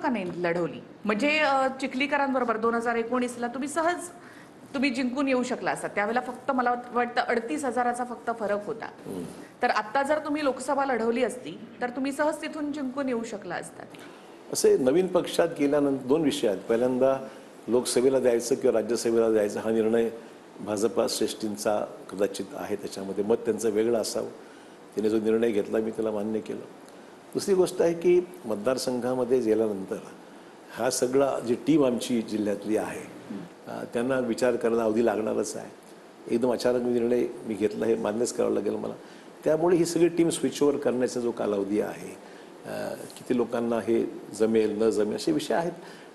का नाही लढवली? म्हणजे चिखलीकरांबरोबर 2019ला तुम्ही सहज जिंकून येऊ शकला असता. त्यावेळेला फक्त मला वाटतं 38,000चा फक्त फरक होता. तर आता जर तुम्ही लोकसभा लढवली असती तर तुम्ही सहज तिथून जिंकून येऊ शकला असतात. असे नवीन पक्षात गेल्यानंतर दोन विषय आहेत. पहिल्यांदा लोकसभेला जायचं किंवा राज्यसभेला जायचं हा निर्णय भाजपा श्रेष्ठींचा कदाचित आहे, त्याच्यामध्ये मत त्यांचं वेगळं असावं. तिने जो निर्णय घेतला मी त्याला मान्य केलं. दुसरी गोष्ट आहे की मतदारसंघामध्ये गेल्यानंतर हा सगळा जी टीम आमची जिल्ह्यातली आहे त्यांना विचार करायला अवधी लागणारच आहे. एकदम अचानक निर्णय मी घेतला हे मान्यच करावं लागेल मला. त्यामुळे ही सगळी टीम स्विच ओव्हर करण्याचा जो कालावधी आहे, किती लोकांना हे जमेल न जमेल असे विषय आहेत.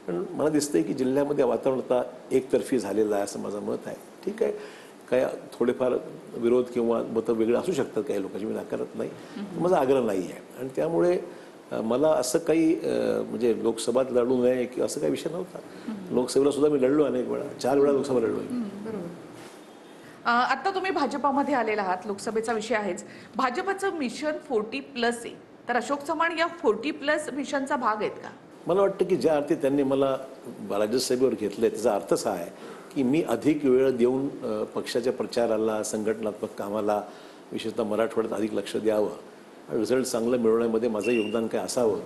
पण मला दिसतंय की जिल्ह्यामध्ये वातावरण आता एकतर्फी झालेलं आहे असं माझं मत आहे. ठीक आहे, काय थोडेफार विरोध किंवा मतं वेगळं असू शकतात काही लोकांची, मी नाकारत नाही, माझा आग्रह नाही आहे. आणि त्यामुळे मला असं काही म्हणजे लोकसभेत लढू नये की असं काही विषय नव्हता. लोकसभेला सुद्धा मी लढलो अनेक वेळा, 4 वेळा लोकसभा लढलो. बरोबर. आता तुम्ही भाजपामध्ये आलेला आहात, लोकसभेचा विषय आहेच. भाजपचं मिशन 40+ आहे, तर अशोक चव्हाण या 40+ मिशनचा भाग आहेत का? मला वाटतं की ज्या अर्थी त्यांनी मला राज्यसभेवर घेतलं त्याचा अर्थ असा आहे की मी अधिक वेळ देऊन पक्षाच्या प्रचाराला, संघटनात्मक कामाला, विशेषतः मराठवाड्यात अधिक लक्ष द्यावं, रिझल्ट चांगलं मिळवण्यामध्ये माझं योगदान काय असावं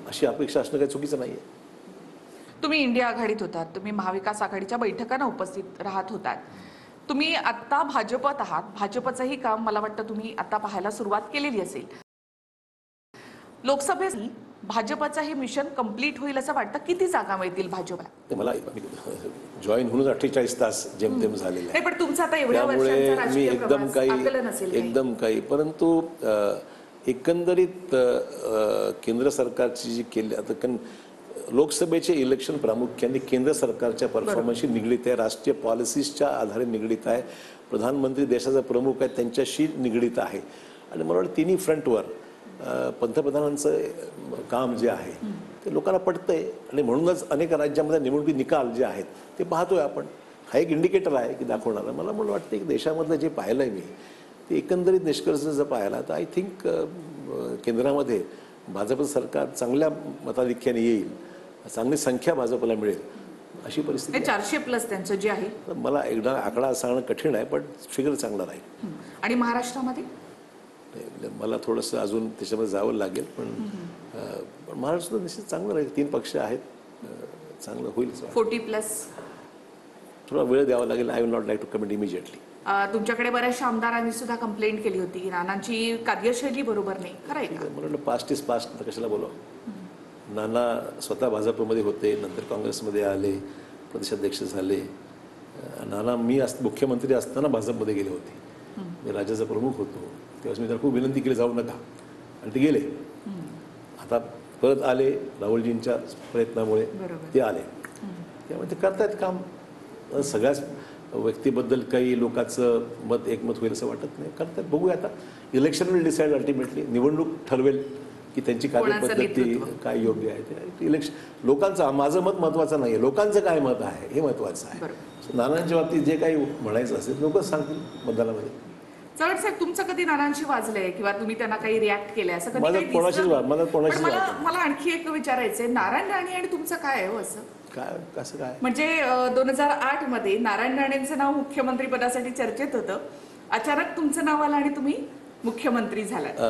अशी अपेक्षा असणं काही चुकीचं नाही आहे. तुम्ही इंडिया आघाडीत होतात, तुम्ही महाविकास आघाडीच्या बैठकांना उपस्थित राहत होतात. तुम्ही आता भाजपत आहात. भाजपचंही काम मला वाटतं तुम्ही आता पाहायला सुरुवात केलेली असेल. लोकसभेत भाजपचं हे मिशन कंप्लीट होईल असं वाटतं? किती जागा मिळतील भाजपला? मला जॉईन होऊन 48 तास जेमतेम झालेले आहे. पण तुमचा आता एवढ्या वर्षांचा राजकीय प्रवास आकलन असेल एकदम काही. परंतु एकंदरीत केंद्र सरकारची जी केली आता लोकसभेचे इलेक्शन प्रामुख्याने केंद्र सरकारच्या परफॉर्मन्सशी निगडीत आहे, राष्ट्रीय पॉलिसीजच्या आधारे निगडीत आहे, प्रधानमंत्री देशाचा प्रमुख आहे त्यांच्याशी निगडीत आहे. आणि मला वाटतं तिन्ही फ्रंटवर पंतप्रधानांचं काम जे आहे ते लोकांना पटतंय. आणि म्हणूनच अनेक राज्यांमध्ये निवडणुकी निकाल जे आहेत ते पाहतोय आपण. हा एक इंडिकेटर आहे की दाखवणारा. मला वाटतं की देशामधलं जे पाहिलं आहे मी ते एकंदरीत निष्कर्ष जर पाहिला तर आय थिंक केंद्रामध्ये भाजप सरकार चांगल्या मताधिक्याने येईल, चांगली संख्या भाजपला मिळेल अशी परिस्थिती. 400+ त्यांचं जे आहे. मला एकदा आकडा सांगणं कठीण आहे पण फिगर चांगला राहील. आणि महाराष्ट्रामध्ये मला थोडंसं अजून त्याच्यामध्ये जावं लागेल, पण महाराष्ट्रात निश्चित चांगलं राहील. 3 पक्ष आहेत, चांगलं होईल. 40+ थोडा वेळ द्यावा लागेल. I will not like to comment immediately. तुमच्याकडे बऱ्याचशा आमदारांनी सुद्धा कंप्लेंट केली होती की नानांची कार्यशैली बरोबर नाही. खरं आहे का? मला वाटलं पास्ट इज पास्ट, तर कशाला बोलावं. नाना स्वतः भाजपमध्ये होते, नंतर काँग्रेसमध्ये आले, प्रदेशाध्यक्ष झाले. नाना मी मुख्यमंत्री असताना भाजपमध्ये गेले होते, मी राज्याचा प्रमुख होतो, तेव्हा मी त्यांना खूप विनंती केली जाऊ नका आणि ते गेले. आता परत आले राहुलजींच्या प्रयत्नामुळे ते आले. त्यामुळे ते करतायत काम. सगळ्याच व्यक्तीबद्दल काही लोकांचं मत एकमत होईल असं वाटत नाही. करतात, बघूया. आता इलेक्शन विल डिसाईड अल्टिमेटली. निवडणूक ठरवेल की त्यांची कार्यपद्धती काय योग्य आहे ते. इलेक्शन लोकांचं, माझं मत महत्त्वाचं नाही आहे, लोकांचं काय मत आहे हे महत्त्वाचं आहे. नानांच्या बाबतीत जे काही म्हणायचं असेल लोकच सांगतील मतदानामध्ये. चव्हाण साहेब, तुमचं कधी नानांशी वाजलंय किंवा तुम्ही त्यांना काही रिॲक्ट केलंय असं कधी? मला आणखी एक विचारायचंय, नारायण राणे आणि तुमचं काय आहे असं? काय कसं काय म्हणजे 2008 मध्ये नारायण राणेंचं नाव मुख्यमंत्री पदासाठी चर्चेत होतं, अचानक तुमचं नाव आलं आणि तुम्ही मुख्यमंत्री झालात.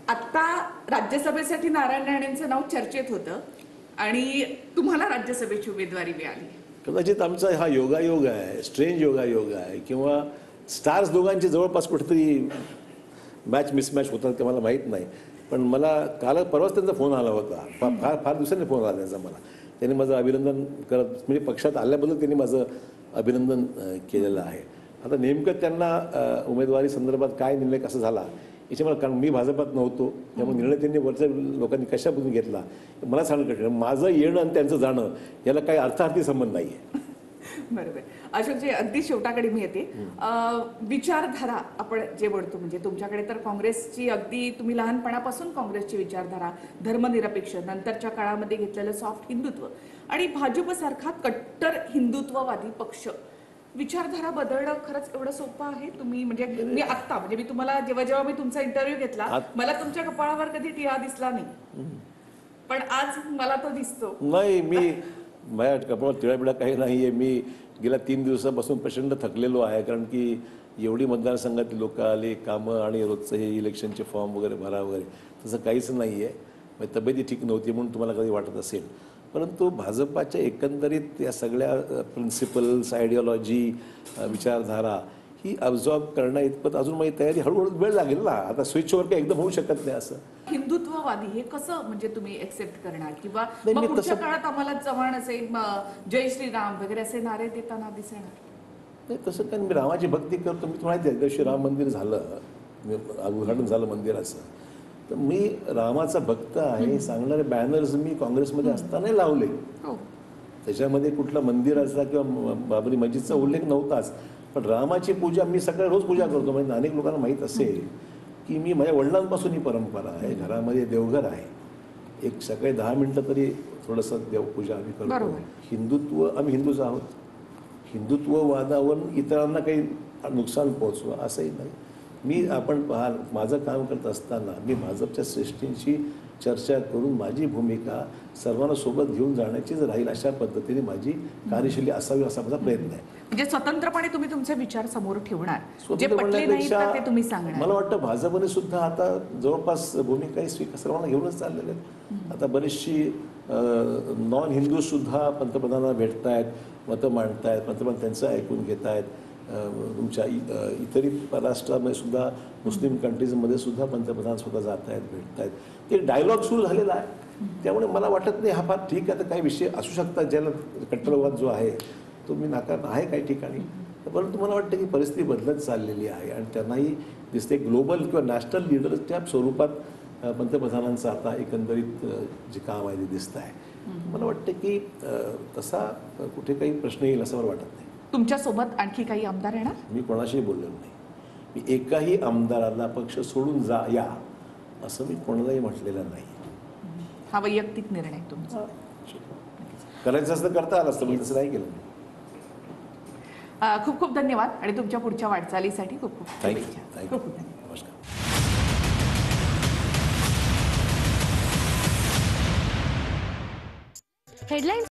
आता राज्यसभेसाठी नारायण राणेंचं नाव चर्चेत होतं आणि तुम्हाला राज्यसभेची उमेदवारी मिळाली. कदाचित आमचा हा योगायोग आहे, स्ट्रेंज योगायोग आहे, किंवा स्टार्स दोघांची जवळपास कुठेतरी मॅच मिसमॅच होतात ते मला माहीत नाही. पण मला परवाच त्यांचा फोन आला होता, फार दिवसांनी फोन आला त्यांचा मला. त्यांनी माझं अभिनंदन करत, म्हणजे पक्षात आल्याबद्दल त्यांनी माझं अभिनंदन केलेलं आहे. आता नेमकं त्यांना उमेदवारी संदर्भात काय निर्णय कसा झाला याच्यामुळे, कारण मी भाजपात नव्हतो त्यामुळे निर्णय त्यांनी वरच्या लोकांनी कशापासून घेतला मला सांगणं कठीण. माझं येणं आणि त्यांचं जाणं याला काही अर्थार्थी संबंध नाही आहे. बरोबर. अशोकजी, अगदी शेवटाकडे मी येते. विचारधारा आपण जे म्हणतो, म्हणजे तुमच्याकडे तर काँग्रेसची, अगदी तुम्ही लहानपणापासून काँग्रेसची विचारधारा, धर्मनिरपेक्ष, नंतरच्या काळामध्ये घेतलेलं सॉफ्ट हिंदुत्व आणि भाजपसारखा कट्टर हिंदुत्ववादी पक्ष, विचारधारा बदलणं खरंच एवढं सोपं आहे? तुम्ही म्हणजे मी आत्ता, म्हणजे मी तुम्हाला जेव्हा मी तुमचा इंटरव्ह्यू घेतला, मला तुमच्या कपाळावर कधी टिळा दिसला नाही. पण आज मला तो दिसतो. नाही, मी माझ्या कपाळावर तिळाबिळा काही नाही आहे. मी गेल्या 3 दिवसापासून प्रचंड थकलेलो आहे, कारण की एवढी मतदारसंघातील लोक आले, कामं आणि रोजचं हे इलेक्शनचे फॉर्म वगैरे भरा वगैरे, तसं काहीच नाही आहे. म्हणजे तब्येती ठीक नव्हती म्हणून तुम्हाला कधी वाटत असेल. परंतु भाजपाच्या एकंदरीत या सगळ्या प्रिन्सिपल्स, आयडिओलॉजी, विचारधारा ही अब्झॉर्ब करण्या इतपत अजून माझी तयारी हळूहळू वेळ लागेल ना. आता स्विचवर काही एकदम होऊ शकत नाही असं. हिंदुत्ववादी हे कसं म्हणजे तुम्ही एक्सेप्ट करणार किंवा नाही, मग मी पुढच्या तसं- काळात आम्हाला चव्हाण असे जय श्रीराम वगैरे असे नारे देताना दिसणार? नाही तसं काय, मी रामाची भक्ती करतो. मी तुम्हाला माहिती आहे, दिवशी राम मंदिर झालं, उद्घाटन झालं मंदिराचं, तर मी रामाचा भक्त आहे सांगणारे बॅनर्स मी काँग्रेसमध्ये असताना लावले. हो. त्याच्यामध्ये कुठला मंदिराचा किंवा बाबरी मस्जिदचा उल्लेख नव्हताच. पण रामाची पूजा मी सगळ्या रोज पूजा करतो. म्हणजे अनेक लोकांना माहीत असेल की मी माझ्या वडिलांपासून ही परंपरा आहे. घरामध्ये देवघर आहे, एक सकाळी 10 मिनिटं तरी थोडंसं देवपूजा आम्ही करतो. बरोबर. हिंदुत्व, आम्ही हिंदूच आहोत. हिंदुत्ववादावरून इतरांना काही नुकसान पोहोचवा असंही नाही. आपण माझं काम करत असताना मी भाजपच्या श्रेष्ठींशी चर्चा करून माझी भूमिका सर्वांना सोबत घेऊन जाण्याचीच राहील, अशा पद्धतीने माझी कार्यशैली असावी असा माझा प्रयत्न आहे. म्हणजे स्वतंत्रपणे तुम्ही तुमचे विचार समोर ठेवणार, जे स्वतंत्र पटले नाही म्हणण्यापेक्षा तर ते तुम्ही सांगणार. मला वाटतं भाजपने सुद्धा आता जवळपास भूमिका सर्वांना घेऊनच चाललेल्या आहेत. आता बरीचशी नॉन हिंदू सुद्धा पंतप्रधानांना भेटतायत, मतं मांडतायत, पंतप्रधान त्यांचं ऐकून घेत आहेत. तुमच्या इतरही राष्ट्रामध्ये सुद्धा, मुस्लिम कंट्रीजमध्ये सुद्धा पंतप्रधान स्वतः जात आहेत, भेटत आहेत. ते डायलॉग सुरू झालेला आहे. त्यामुळे मला वाटत नाही हा फार ठीक आहे. तर काही विषय असू शकतात ज्याला कट्टरवाद जो आहे तो मी नाकार आहे काही ठिकाणी. परंतु मला वाटतं की परिस्थिती बदलत चाललेली आहे आणि त्यांनाही दिसते ग्लोबल किंवा नॅशनल लिडरच्या स्वरूपात पंतप्रधानांचं आता एकंदरीत जे काम आहे ते दिसतं आहे. मला वाटतं की तसा कुठे काही प्रश्न येईल असं मला वाटत नाही. तुमच्यासोबत आणखी काही आमदार येणार? मी कोणाशीही बोललेलो नाही. मी एकाही आमदाराला पक्ष सोडून या असं मी कोणालाही म्हटलेलं नाही. हा वैयक्तिक निर्णय तुमचा. करायचं असतं करता आलं असतं, पण तसं नाही केलं मी. खूप खूप धन्यवाद आणि तुमच्या पुढच्या वाटचालीसाठी खूप खूप थँक्यू. शुभेच्छा. थँक्यू. खूप खूप धन्यवाद. नमस्कार. हेडलाईन्स